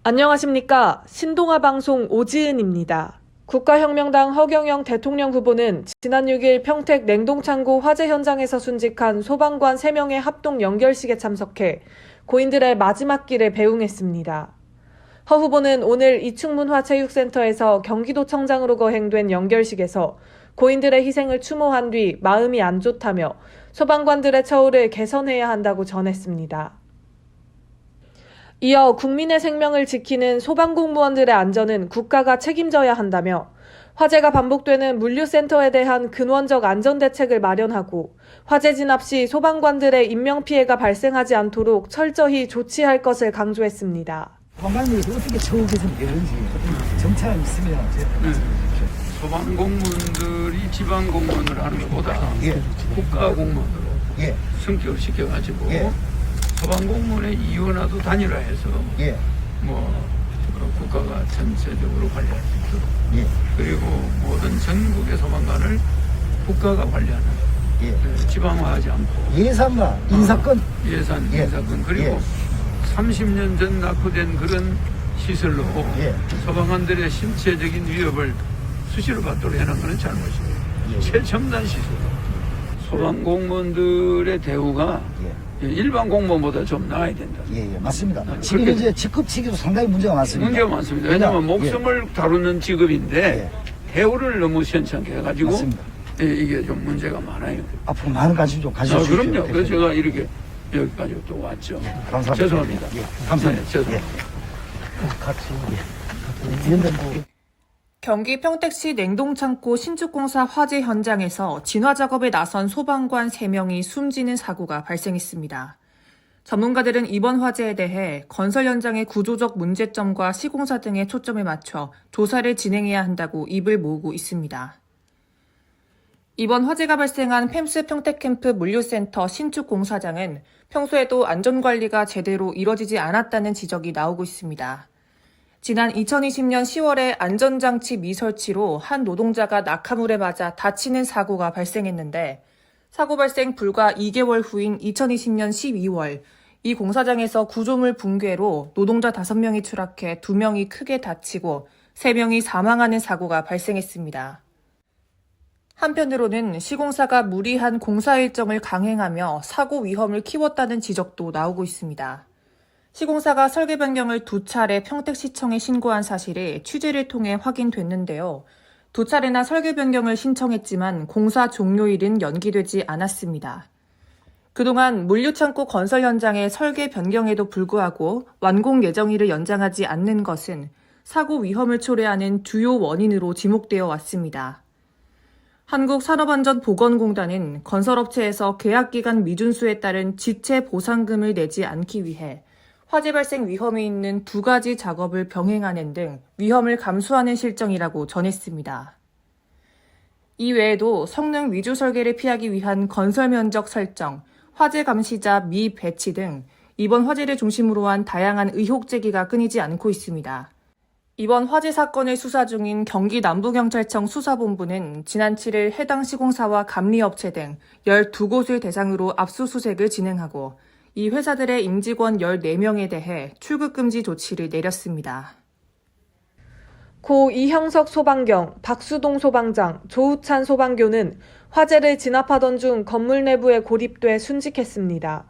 안녕하십니까. 신동아 방송 오지은입니다. 국가혁명당 허경영 대통령 후보는 지난 6일 평택 냉동창고 화재 현장에서 순직한 소방관 3명의 합동 연결식에 참석해 고인들의 마지막 길에 배웅했습니다. 허 후보는 오늘 이충문화체육센터에서 경기도청장으로 거행된 연결식에서 고인들의 희생을 추모한 뒤 마음이 안 좋다며 소방관들의 처우를 개선해야 한다고 전했습니다. 이어 국민의 생명을 지키는 소방공무원들의 안전은 국가가 책임져야 한다며 화재가 반복되는 물류센터에 대한 근원적 안전대책을 마련하고 화재 진압 시 소방관들의 인명피해가 발생하지 않도록 철저히 조치할 것을 강조했습니다. 소방관이 어떻게 처우 개선이 되는지 정착이 있으면 소방공무원들이 지방공무원을 하는 것보다 국가공무원으로 승격을 시켜가지고 소방공무원의 이원화도 단일화해서 국가가 전체적으로 관리할 수 있도록 그리고 모든 전국의 소방관을 국가가 관리하는 지방화하지 않고 예산과 인사권 인사권 그리고 30년 전 낙후된 그런 시설로 소방관들의 신체적인 위협을 수시로 받도록 해놓은 것은 잘못입니다. 최첨단 시설 소방공무원들의 대우가 일반 공무원보다 좀 나아야 된다. 맞습니다. 지금 이제 직급 체계도 상당히 문제가 많습니다. 문제가 많습니다. 왜냐하면 목숨을 다루는 직업인데 대우를 너무 시원찮게 해가지고 이게 좀 문제가 많아요. 앞으로 많은 관심 좀 가져주십시오. 그럼요. 그래서 제가 이렇게 여기까지 또 왔죠. 감사합니다. 죄송합니다. 감사합니다. 죄송합니다. 경기 평택시 냉동창고 신축공사 화재 현장에서 진화 작업에 나선 소방관 3명이 숨지는 사고가 발생했습니다. 전문가들은 이번 화재에 대해 건설 현장의 구조적 문제점과 시공사 등에 초점을 맞춰 조사를 진행해야 한다고 입을 모으고 있습니다. 이번 화재가 발생한 펨스 평택캠프 물류센터 신축공사장은 평소에도 안전관리가 제대로 이뤄지지 않았다는 지적이 나오고 있습니다. 지난 2020년 10월에 안전장치 미설치로 한 노동자가 낙하물에 맞아 다치는 사고가 발생했는데 사고 발생 불과 2개월 후인 2020년 12월 이 공사장에서 구조물 붕괴로 노동자 5명이 추락해 2명이 크게 다치고 3명이 사망하는 사고가 발생했습니다. 한편으로는 시공사가 무리한 공사 일정을 강행하며 사고 위험을 키웠다는 지적도 나오고 있습니다. 시공사가 설계 변경을 2차례 평택시청에 신고한 사실이 취재를 통해 확인됐는데요. 2차례나 설계 변경을 신청했지만 공사 종료일은 연기되지 않았습니다. 그동안 물류창고 건설 현장의 설계 변경에도 불구하고 완공 예정일을 연장하지 않는 것은 사고 위험을 초래하는 주요 원인으로 지목되어 왔습니다. 한국산업안전보건공단은 건설업체에서 계약기간 미준수에 따른 지체 보상금을 내지 않기 위해 화재 발생 위험이 있는 2가지 작업을 병행하는 등 위험을 감수하는 실정이라고 전했습니다. 이외에도 성능 위주 설계를 피하기 위한 건설 면적 설정, 화재 감시자 미배치 등 이번 화재를 중심으로 한 다양한 의혹 제기가 끊이지 않고 있습니다. 이번 화재 사건을 수사 중인 경기 남부경찰청 수사본부는 지난 7일 해당 시공사와 감리업체 등 12곳을 대상으로 압수수색을 진행하고 이 회사들의 임직원 14명에 대해 출국금지 조치를 내렸습니다. 고 이형석 소방경, 박수동 소방장, 조우찬 소방교는 화재를 진압하던 중 건물 내부에 고립돼 순직했습니다.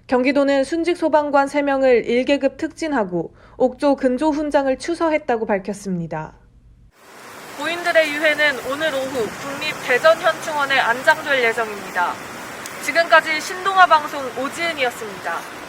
경기도는 순직 소방관 3명을 1계급 특진하고 옥조 근조 훈장을 추서했다고 밝혔습니다. 고인들의 유해는 오늘 오후 국립대전현충원에 안장될 예정입니다. 지금까지 신동아 방송 오지은이었습니다.